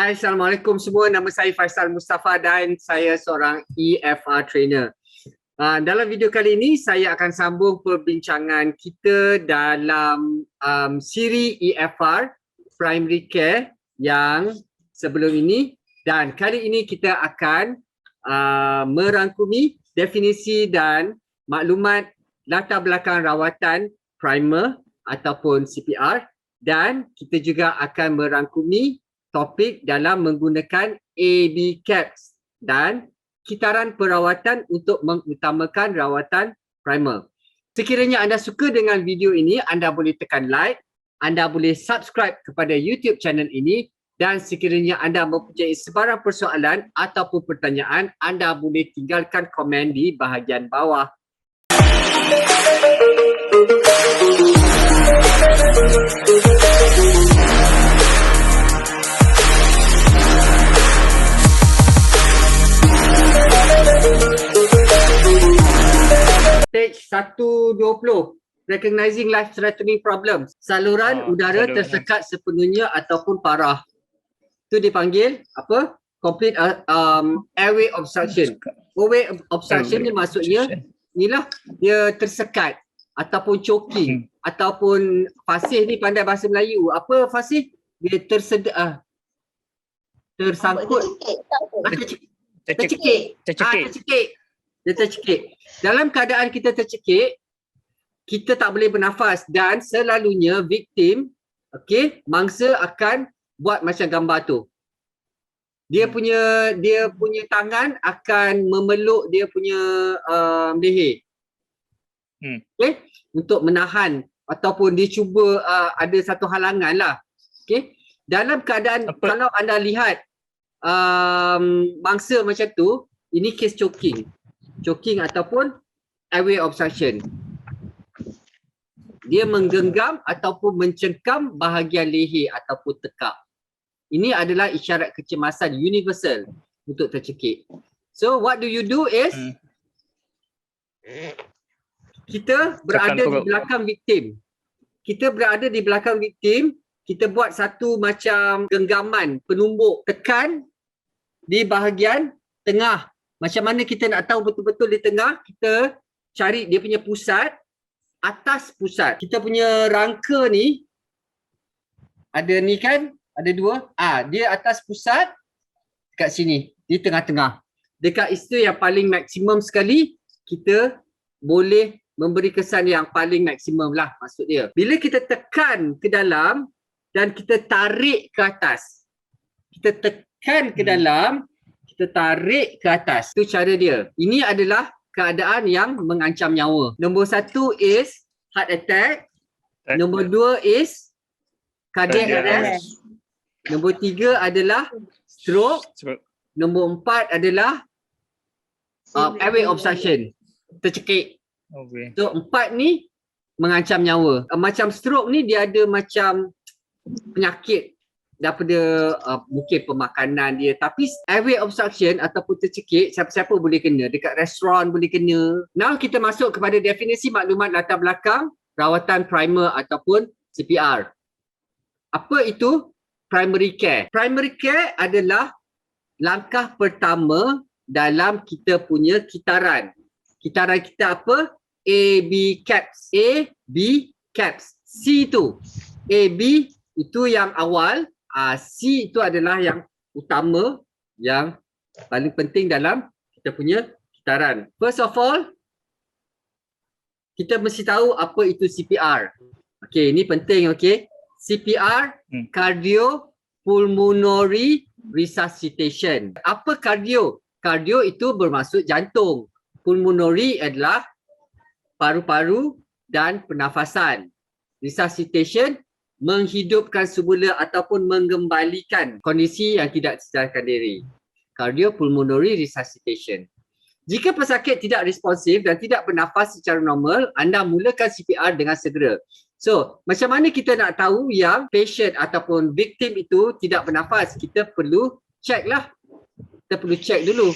Hai, Assalamualaikum semua. Nama saya Faisal Mustafa dan saya seorang EFR trainer. Dalam video kali ini, saya akan sambung perbincangan kita dalam siri EFR Primary Care yang sebelum ini. Dan kali ini kita akan merangkumi definisi dan maklumat latar belakang rawatan primer ataupun CPR, dan kita juga akan merangkumi topik dalam menggunakan AB CAPS dan kitaran perawatan untuk mengutamakan rawatan primer. Sekiranya anda suka dengan video ini, anda boleh tekan like, anda boleh subscribe kepada YouTube channel ini, dan sekiranya anda mempunyai sebarang persoalan ataupun pertanyaan, anda boleh tinggalkan komen di bahagian bawah. Stage 120, recognizing life-threatening problems. Saluran udara tersekat sepenuhnya ataupun parah. Itu dipanggil apa? Complete airway obstruction. Airway obstruction ni maksudnya inilah dia tersekat ataupun choking ataupun fasih ni pandai bahasa Melayu. Apa fasih? Dia tersangkut. Tercekik. Dia tercekik. Dalam keadaan kita tercekik, kita tak boleh bernafas dan selalunya victim, mangsa akan buat macam gambar tu. Dia punya tangan akan memeluk dia punya leher. Untuk menahan ataupun dia cuba ada satu halangan lah. Dalam keadaan kalau anda lihat mangsa macam tu, ini kes choking. Choking ataupun airway obstruction. Dia menggenggam ataupun mencengkam bahagian leher ataupun tekak. Ini adalah isyarat kecemasan universal untuk tercekik. So what do you do is kita berada di belakang victim. Kita berada di belakang victim, kita buat satu macam genggaman, penumbuk, tekan di bahagian tengah. Macam mana kita nak tahu betul-betul di tengah? Kita cari dia punya pusat, atas pusat. Kita punya rangka ni, ada ni kan? Ada dua. Dia atas pusat, kat sini, di tengah-tengah. Dekat itu yang paling maksimum sekali, kita boleh memberi kesan yang paling maksimum lah maksud dia. Bila kita tekan ke dalam dan kita tarik ke atas. Kita tekan ke dalam, kita tarik ke atas. Itu cara dia. Ini adalah keadaan yang mengancam nyawa. Nombor 1 is heart attack. Nombor 2 is cardiac arrest. Nombor 3 adalah stroke. Nombor 4 adalah airway obstruction. Tercekik. So 4 ni mengancam nyawa. Macam stroke ni dia ada macam penyakit daripada mungkin pemakanan dia, tapi airway obstruction ataupun tercekik siapa-siapa boleh kena, dekat restoran boleh kena. Now kita masuk kepada definisi maklumat latar belakang rawatan primer ataupun CPR. Apa itu primary care? Primary care adalah langkah pertama dalam kita punya kitaran. Kitaran kita apa? AB CAPS. AB CAPS. C tu. AB itu yang awal. C itu adalah yang utama, yang paling penting dalam kita punya kitaran. First of all, kita mesti tahu apa itu CPR. Ini penting, CPR, cardiopulmonary resuscitation. Apa cardio? Cardio itu bermaksud jantung. Pulmonary adalah paru-paru dan pernafasan. Resuscitation menghidupkan semula ataupun mengembalikan kondisi yang tidak sedarkan diri. Cardiopulmonary resuscitation. Jika pesakit tidak responsif dan tidak bernafas secara normal, anda mulakan CPR dengan segera. So, macam mana kita nak tahu yang patient ataupun victim itu tidak bernafas? Kita perlu check lah. Kita perlu check dulu.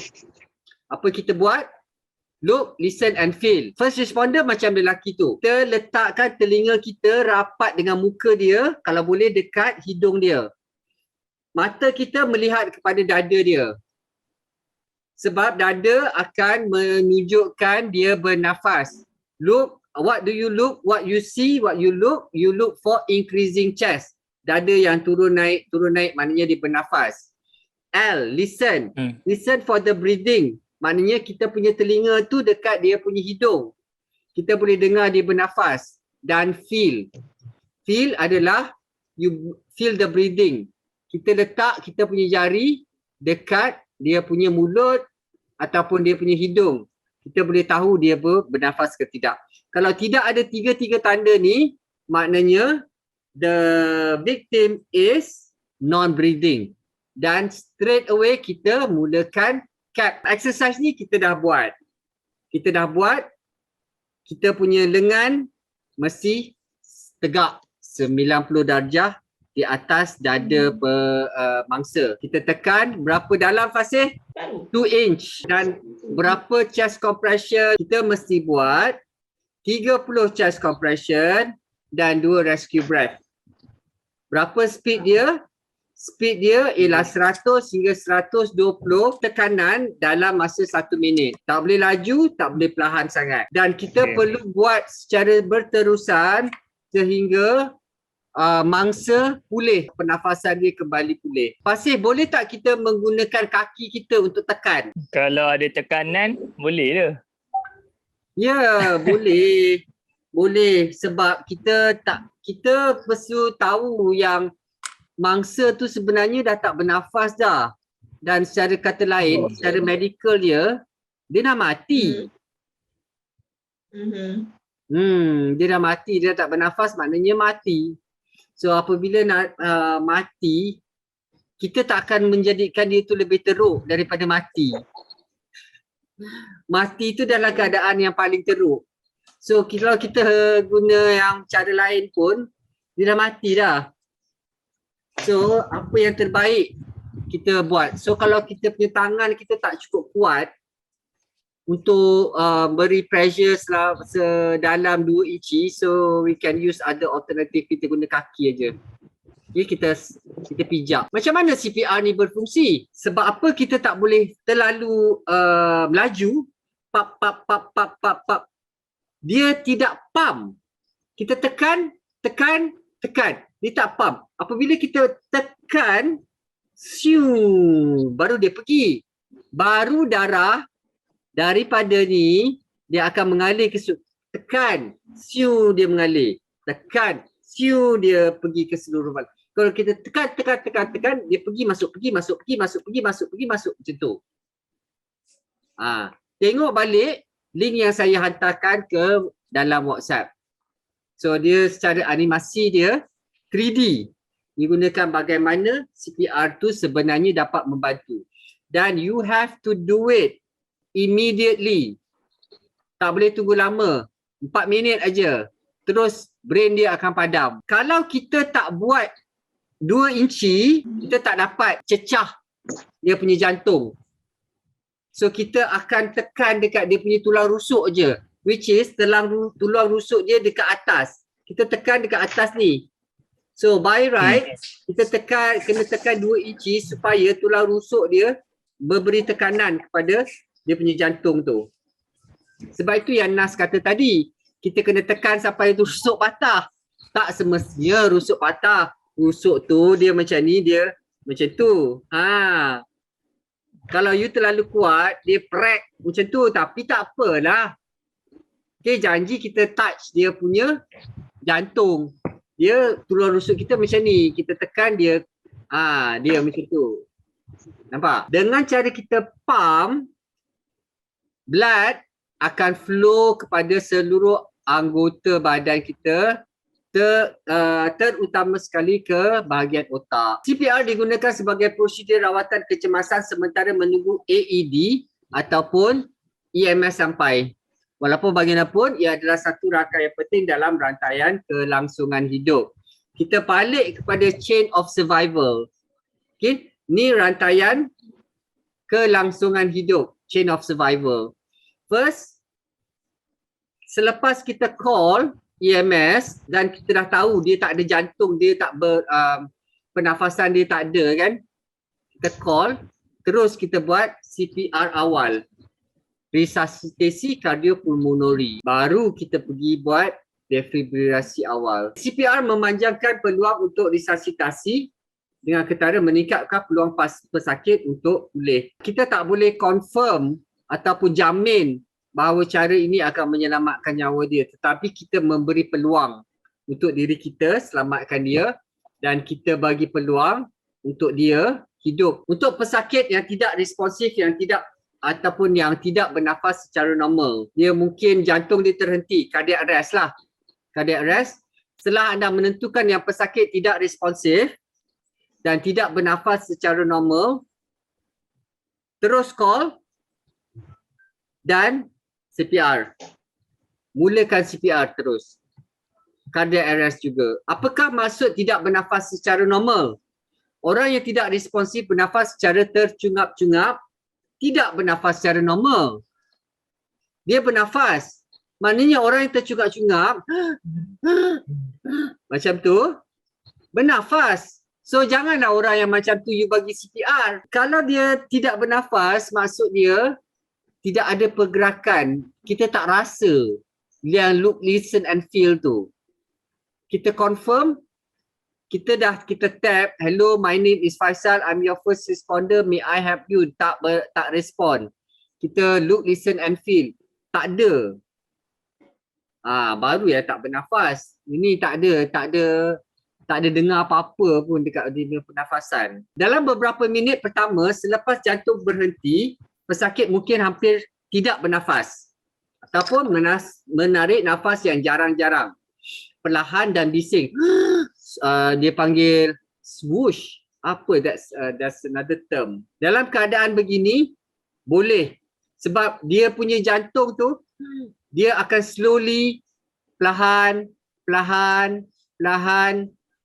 Apa kita buat? Look, listen and feel. First responder macam lelaki tu. Kita letakkan telinga kita rapat dengan muka dia, kalau boleh dekat hidung dia. mata kita melihat kepada dada dia. Sebab dada akan menunjukkan dia bernafas. Look, what do you look? What you see, what you look for increasing chest. Dada yang turun naik maknanya dia bernafas. L, listen. Listen for the breathing. Maknanya kita punya telinga tu dekat dia punya hidung. Kita boleh dengar dia bernafas. Dan feel. Feel adalah you feel the breathing. Kita letak kita punya jari dekat dia punya mulut ataupun dia punya hidung. Kita boleh tahu dia bernafas ke tidak. Kalau tidak ada tiga-tiga tanda ni, maknanya the victim is non-breathing. Dan straight away kita mulakan CAP. Exercise ni kita dah buat. Kita punya lengan mesti tegak 90 darjah di atas dada mangsa. Kita tekan berapa dalam Fasih? 2 inch. Dan berapa chest compression? Kita mesti buat 30 chest compression dan 2 rescue breath. Berapa speed dia? Speed dia ialah 100 hingga 120 tekanan dalam masa 1 minit. Tak boleh laju, tak boleh perlahan sangat. Dan kita perlu buat secara berterusan sehingga mangsa pulih, pernafasan dia kembali pulih. Fasih, boleh tak kita menggunakan kaki kita untuk tekan? Kalau ada tekanan, boleh ke? Ya, boleh. Boleh sebab kita perlu tahu yang mangsa tu sebenarnya dah tak bernafas dah. Dan secara kata lain, secara medical dia dah mati. Dia dah mati, dia dah tak bernafas, maknanya mati. So apabila mati, kita tak akan menjadikan dia tu lebih teruk daripada mati. Mati tu dalam keadaan yang paling teruk. So kalau kita guna yang cara lain pun, dia dah mati dah. So apa yang terbaik kita buat. So kalau kita punya tangan kita tak cukup kuat untuk beri pressure sedalam 2 inci, so we can use other alternative. Kita guna kaki aja. Okay, kita pijak. Macam mana CPR ni berfungsi? Sebab apa kita tak boleh terlalu melaju? Pap. Dia tidak pump. Kita tekan. Dia tak pump. Apabila kita tekan, baru dia pergi. Baru darah daripada ni dia akan mengalir ke tekan, dia mengalir. Tekan, dia pergi ke seluruh badan. Kalau kita tekan, dia pergi masuk macam tu. Tengok balik link yang saya hantarkan ke dalam WhatsApp. So dia secara animasi dia 3D. Digunakan bagaimana CPR tu sebenarnya dapat membantu. Dan you have to do it immediately. Tak boleh tunggu lama. 4 minit aja. Terus brain dia akan padam. Kalau kita tak buat 2 inci, kita tak dapat cecah dia punya jantung. So kita akan tekan dekat dia punya tulang rusuk je. Which is tulang rusuk dia dekat atas. Kita tekan dekat atas ni. So by right, kita kena tekan 2 inci supaya tulang rusuk dia memberi tekanan kepada dia punya jantung tu. Sebab itu yang Nas kata tadi, kita kena tekan sampai tu rusuk patah. Tak semestinya rusuk patah. Rusuk tu dia macam ni, dia macam tu. Kalau you terlalu kuat, dia prek macam tu. Tapi tak apalah. Okay, janji kita touch dia punya jantung. Dia tulang rusuk kita macam ni. Kita tekan dia, dia macam tu. Nampak? Dengan cara kita pump, blood akan flow kepada seluruh anggota badan kita, terutama sekali ke bahagian otak. CPR digunakan sebagai prosedur rawatan kecemasan sementara menunggu AED ataupun EMS sampai. Walaupun bagaimanapun, ia adalah satu rangkaian penting dalam rantaian kelangsungan hidup. Kita balik kepada chain of survival. Okay? Ni rantaian kelangsungan hidup, chain of survival. First, selepas kita call EMS dan kita dah tahu dia tak ada jantung, dia tak pernafasan dia tak ada kan, kita call, terus kita buat CPR awal, resusitasi kardiopulmonari, baru kita pergi buat defibrilasi awal. CPR memanjangkan peluang untuk resusitasi dengan ketara meningkatkan peluang pesakit untuk pulih. Kita tak boleh confirm ataupun jamin bahawa cara ini akan menyelamatkan nyawa dia, tetapi kita memberi peluang untuk diri kita selamatkan dia dan kita bagi peluang untuk dia hidup. Untuk pesakit yang tidak responsif, yang tidak ataupun yang tidak bernafas secara normal, dia mungkin jantung dia terhenti, cardiac arrest lah. Cardiac arrest, setelah anda menentukan yang pesakit tidak responsif dan tidak bernafas secara normal, terus call dan CPR. Mulakan CPR terus. Cardiac arrest juga. Apakah maksud tidak bernafas secara normal? Orang yang tidak responsif bernafas secara tercungap-cungap, tidak bernafas secara normal. Dia bernafas. Maknanya orang yang tercungap-cungap macam tu bernafas. So janganlah orang yang macam tu you bagi CPR. Kalau dia tidak bernafas, maksud dia tidak ada pergerakan. Kita tak rasa yang look, listen and feel tu. Kita confirm, kita tap, hello, my name is Faisal, I'm your first responder, may I help you? Tak respond. Kita look, listen and feel. Tak ada. Baru ya tak bernafas. Ini tak ada dengar apa-apa pun dekat dia pernafasan. Dalam beberapa minit pertama selepas jantung berhenti, pesakit mungkin hampir tidak bernafas ataupun menarik nafas yang jarang-jarang, perlahan dan bising. Dia panggil swoosh. Apa? That's another term. Dalam keadaan begini boleh, sebab dia punya jantung tu dia akan slowly, perlahan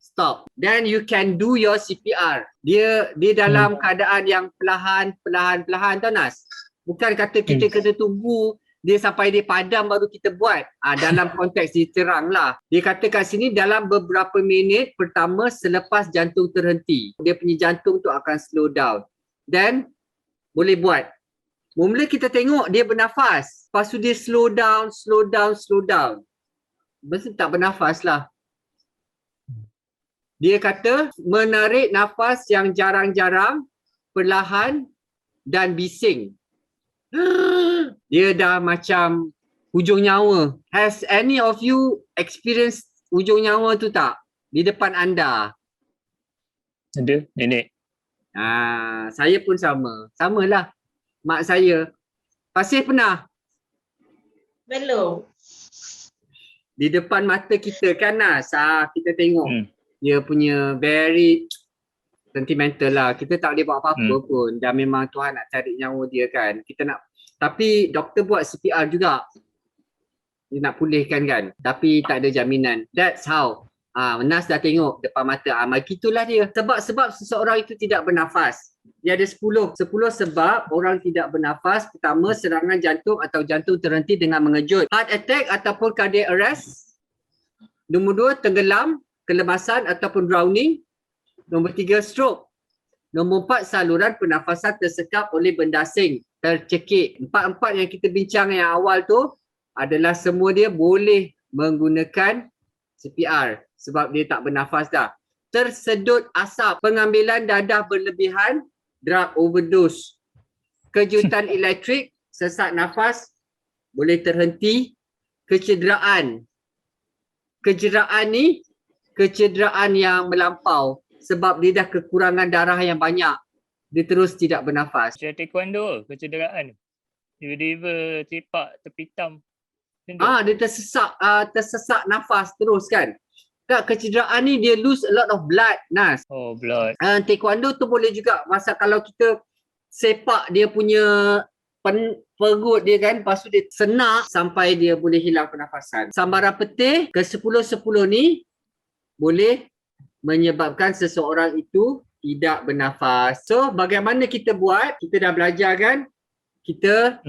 stop. Then you can do your CPR. Dia dalam keadaan yang perlahan tau Nas. Bukan kata kita kena tunggu dia sampai dia padam baru kita buat. Dalam konteks dia terang lah. Dia kata kat sini dalam beberapa minit pertama selepas jantung terhenti. Dia punya jantung tu akan slow down. Then boleh buat. Mula kita tengok dia bernafas. Lepas tu dia slow down. Mesti tak bernafas lah. Dia kata menarik nafas yang jarang-jarang, perlahan dan bising. Dia dah macam hujung nyawa. Has any of you experienced hujung nyawa tu tak? Di depan anda? Ada, nenek. Saya pun sama. Samalah. Mak saya. Pasir pernah? Belum. Di depan mata kita kan Nas. Kita tengok. Dia punya very sentimental lah. Kita tak boleh buat apa-apa pun. Dan memang Tuhan nak cari nyawa dia kan. Kita nak, tapi doktor buat CPR juga. Dia nak pulihkan kan. Tapi tak ada jaminan. That's how. Nas dah tengok depan mata. Begitulah dia. Sebab seseorang itu tidak bernafas. Dia ada 10 sebab orang tidak bernafas. Pertama, serangan jantung atau jantung terhenti dengan mengejut. Heart attack ataupun cardiac arrest. Nombor 2, tenggelam, kelemasan ataupun drowning. Nombor 3, stroke. Nombor 4, saluran pernafasan tersekap oleh benda asing, tercekik. Empat-empat yang kita bincang yang awal tu adalah semua dia boleh menggunakan CPR sebab dia tak bernafas dah. Tersedut asap, pengambilan dadah berlebihan, drug overdose, kejutan elektrik, sesak nafas, boleh terhenti, kecederaan. Kecederaan yang melampau sebab dia dah kekurangan darah yang banyak. Dia terus tidak bernafas. Macam taekwondo kecederaan. Tiba-tiba tepak terpitam. Dia tersesak nafas terus kan. Kecederaan ni dia lose a lot of blood, Nas. Oh, blood. Taekwondo tu boleh juga masa kalau kita sepak dia punya perut dia kan, lepas tu dia senak sampai dia boleh hilang pernafasan. Sambaran petir ke 10-10 ni boleh menyebabkan seseorang itu tidak bernafas. So bagaimana kita buat? Kita dah belajar kan? Kita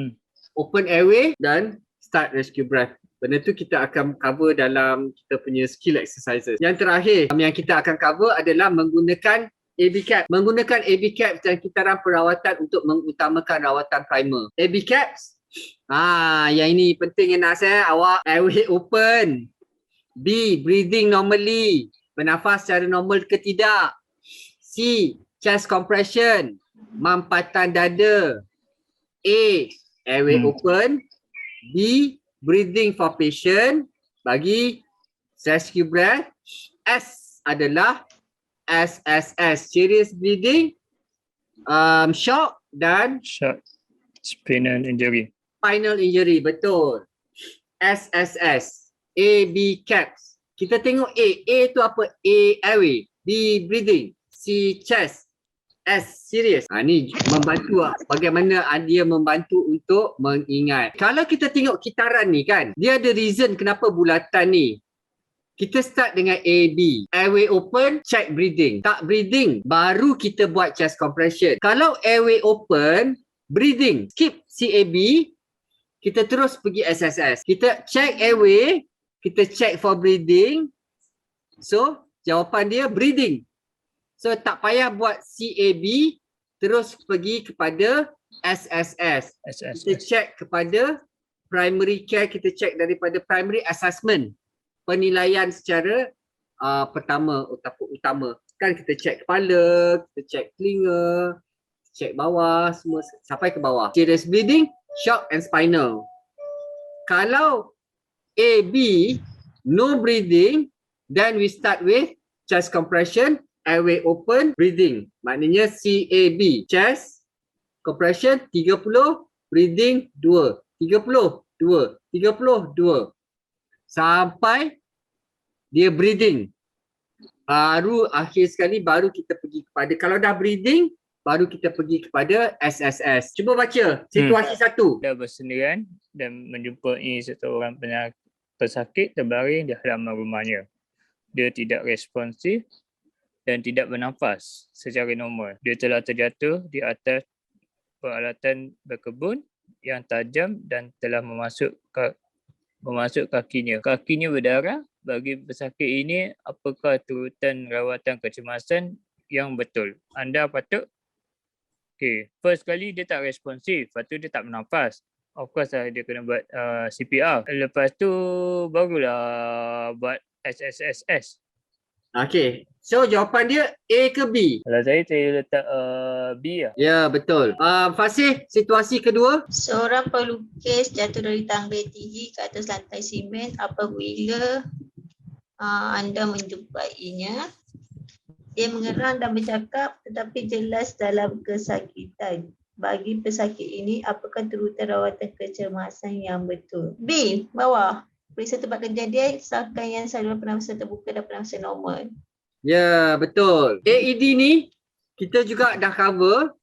open airway dan start rescue breath. Benda tu kita akan cover dalam kita punya skill exercises. Yang terakhir yang kita akan cover adalah menggunakan AB cap. Menggunakan AB cap dalam kitaran perawatan untuk mengutamakan rawatan primer. AB caps. Yang ini penting Nas awak airway open. B, breathing normally. Bernafas secara normal ke tidak. C, chest compression. Mampatan dada. A, airway open. B, breathing for patient. Bagi rescue breath. S adalah SSS, serious bleeding, shock dan Shock. Spinal injury. spinal injury. Betul. SSS. A, B, caps. Kita tengok A. A tu apa? A, airway. B, breathing. C, chest. S, serious. Ni membantu bagaimana dia membantu untuk mengingat. Kalau kita tengok kitaran ni kan, dia ada reason kenapa bulatan ni. Kita start dengan AB. Airway open, check breathing. Tak breathing, baru kita buat chest compression. Kalau airway open, breathing, skip CAB, kita terus pergi SSS. Kita check airway, kita check for breathing. So, jawapan dia breathing. So tak payah buat CAB, terus pergi kepada SSS. Kita check kepada primary care, kita check daripada primary assessment. Penilaian secara utama. Kan kita check kepala, kita check telinga, check bawah, semua sampai ke bawah. Serious bleeding, shock and spinal. Kalau AB, no breathing, then we start with chest compression, airway open, breathing. Maknanya CAB, chest compression 30, breathing 2. 30, 2. 30, 2. Sampai dia breathing. Baru akhir sekali baru kita pergi kepada, kalau dah breathing, baru kita pergi kepada SSS. Cuba baca situasi satu. Dah bersendirian dan menjumpai seseorang pesakit terbaring di halaman rumahnya. Dia tidak responsif dan tidak bernafas secara normal. Dia telah terjatuh di atas peralatan berkebun yang tajam dan telah memasuk kakinya. Kakinya berdarah. Bagi pesakit ini, apakah turutan rawatan kecemasan yang betul? Anda patut, first kali dia tak responsif, lepas tu dia tak bernafas. Of course lah dia kena buat CPR. Lepas tu barulah buat SSSS. Okey. So jawapan dia A ke B? Kalau saya letak B lah. Ya, betul. Fasih, situasi kedua. Seorang pelukis jatuh dari tangga tinggi ke atas lantai simen apabila anda menjumpainya. Dia mengerang dan bercakap tetapi jelas dalam kesakitan. Bagi pesakit ini, apakah turutan rawatan kecemasan yang betul? B, bawah. Periksa tempat kejadian, usahakan yang saluran pernafasan terbuka dan pernafasan normal. Ya, betul. AED ni kita juga dah cover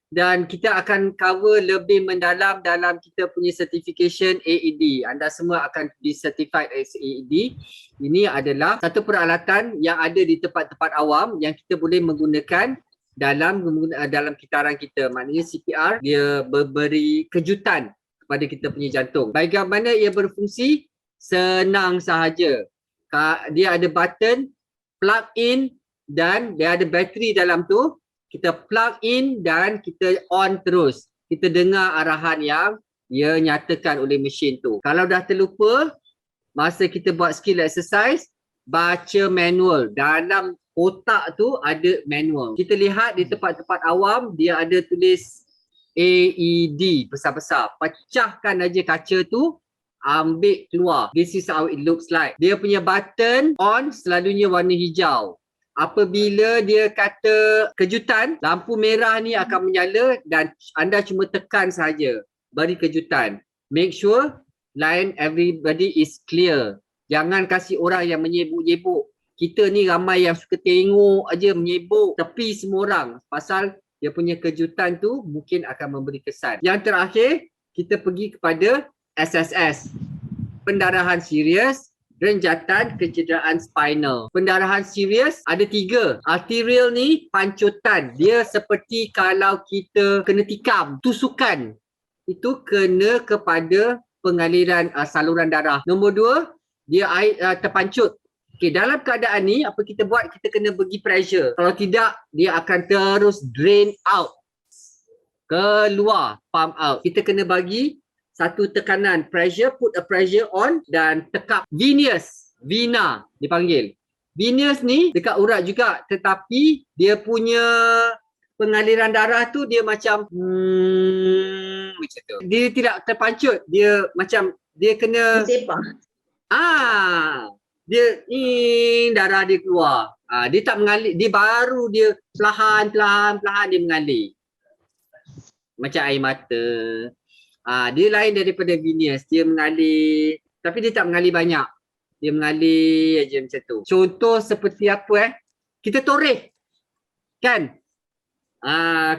dan kita akan cover lebih mendalam dalam kita punya certification AED. Anda semua akan di-certified as AED. Ini adalah satu peralatan yang ada di tempat-tempat awam yang kita boleh menggunakan dalam kitaran kita. Maknanya CPR, dia memberi kejutan kepada kita punya jantung. Bagaimana ia berfungsi? Senang sahaja. Dia ada button, plug in dan dia ada bateri dalam tu. Kita plug in dan kita on terus. Kita dengar arahan yang dia nyatakan oleh mesin tu. Kalau dah terlupa, masa kita buat skill exercise, baca manual. Dalam otak tu ada manual. Kita lihat di tempat-tempat awam, dia ada tulis AED besar-besar. Pecahkan aja kaca tu, ambil keluar. This is how it looks like. Dia punya button on selalunya warna hijau. Apabila dia kata kejutan, lampu merah ni akan menyala dan anda cuma tekan saja. Beri kejutan. Make sure line everybody is clear. Jangan kasih orang yang menyebuk-nyebuk. Kita ni ramai yang suka tengok aja menyebuk. Tepi semua orang. Pasal dia punya kejutan tu mungkin akan memberi kesan. Yang terakhir, kita pergi kepada SSS. Pendarahan serius, renjatan, kecederaan spinal. Pendarahan serius ada 3. Arterial ni pancutan. Dia seperti kalau kita kena tikam, tusukan. Itu kena kepada pengaliran saluran darah. Nombor 2, dia terpancut. Okey, dalam keadaan ni apa kita buat? Kita kena bagi pressure. Kalau tidak, dia akan terus drain out. Keluar, pump out. Kita kena bagi satu tekanan, pressure, put a pressure on dan tekap. Venous, vena dipanggil. Venous ni dekat urat juga, tetapi dia punya pengaliran darah tu dia macam macam tu. Dia tidak terpancut, dia macam dia kena dia darah dia keluar. Dia tak mengalir, dia baru dia perlahan dia mengalir. Macam air mata. Dia lain daripada venous, dia mengalir tapi dia tak mengalir banyak. Dia mengalir aja macam tu. Contoh seperti apa kita toreh. Kan?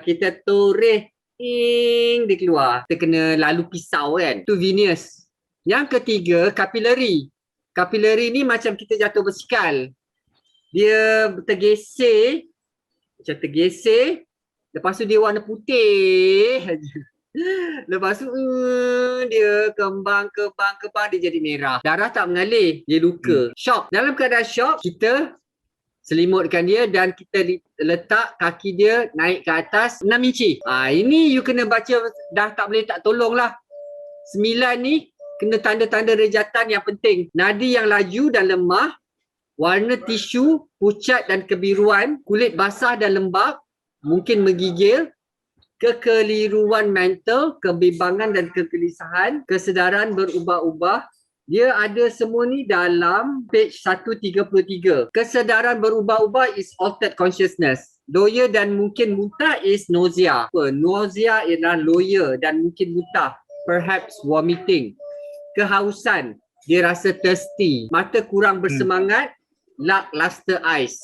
Kita toreh dia keluar. Kita kena lalu pisau kan. Tu venous. Yang ketiga, capillary. Capillary ni macam kita jatuh bersikal. Dia tergeser. Macam tergeser. Lepas tu dia warna putih. Lepas tu dia kembang dia jadi merah. Darah tak mengalir. Dia luka. Shock. Dalam keadaan shock, kita selimutkan dia dan kita letak kaki dia naik ke atas 6 inci. Ini you kena baca dah tak boleh tak tolong lah. 9 ni kena tanda-tanda rejatan yang penting. Nadi yang laju dan lemah, warna tisu pucat dan kebiruan, kulit basah dan lembab, mungkin menggigil, kekeliruan mental, kebimbangan dan kegelisahan, kesedaran berubah-ubah. Dia ada semua ni dalam page 133. Kesedaran berubah-ubah is altered consciousness. Loya dan mungkin muntah is nausea. Nausea ialah loya dan mungkin muntah. Perhaps vomiting. Kehausan, dia rasa thirsty. Mata kurang bersemangat, lackluster eyes.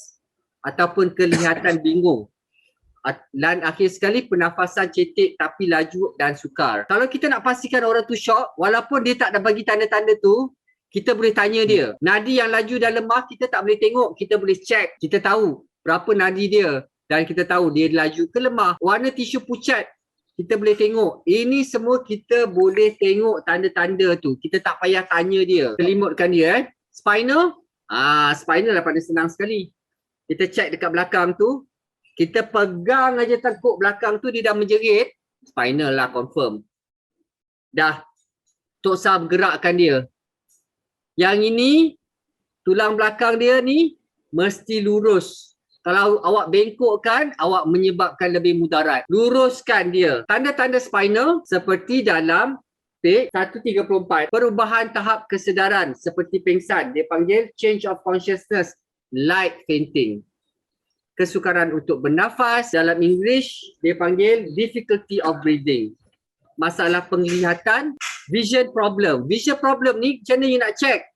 Ataupun kelihatan bingung. Dan akhir sekali pernafasan cetek tapi laju dan sukar. Kalau kita nak pastikan orang tu shock, walaupun dia tak ada bagi tanda-tanda tu, kita boleh tanya dia. Nadi yang laju dan lemah kita tak boleh tengok, kita boleh check. Kita tahu berapa nadi dia dan kita tahu dia laju ke lemah. Warna tisu pucat, kita boleh tengok. Ini semua kita boleh tengok tanda-tanda tu. Kita tak payah tanya dia. Selimutkan dia. Spinal, spinal lah paling senang sekali. Kita check dekat belakang tu. Kita pegang aja tengkuk belakang tu, dia dah menjerit. Spinal lah confirm. Dah. Tok Sam gerakkan dia. Yang ini, tulang belakang dia ni mesti lurus. Kalau awak bengkokkan, awak menyebabkan lebih mudarat. Luruskan dia. Tanda-tanda spinal seperti dalam page 134. Perubahan tahap kesedaran seperti pingsan. Dia panggil change of consciousness, light fainting. Kesukaran untuk bernafas, dalam English dia panggil difficulty of breathing. Masalah penglihatan, vision problem. Vision problem ni macam mana you nak check?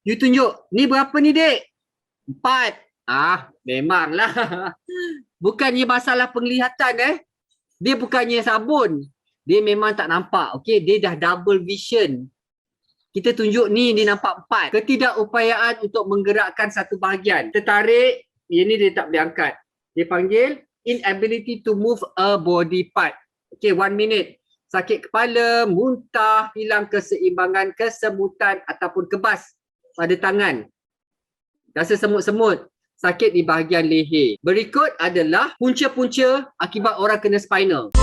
You tunjuk, ni berapa ni dek? 4. Memanglah. Bukannya masalah penglihatan Dia bukannya sabun. Dia memang tak nampak. Okey, dia dah double vision. Kita tunjuk ni dia nampak 4. Ketidakupayaan untuk menggerakkan satu bahagian. Tertarik, ini dia tak boleh angkat. Dia panggil inability to move a body part. Okay, 1 minute. Sakit kepala, muntah, hilang keseimbangan, kesemutan ataupun kebas pada tangan. Rasa semut-semut, sakit di bahagian leher. Berikut adalah punca-punca akibat orang kena spinal.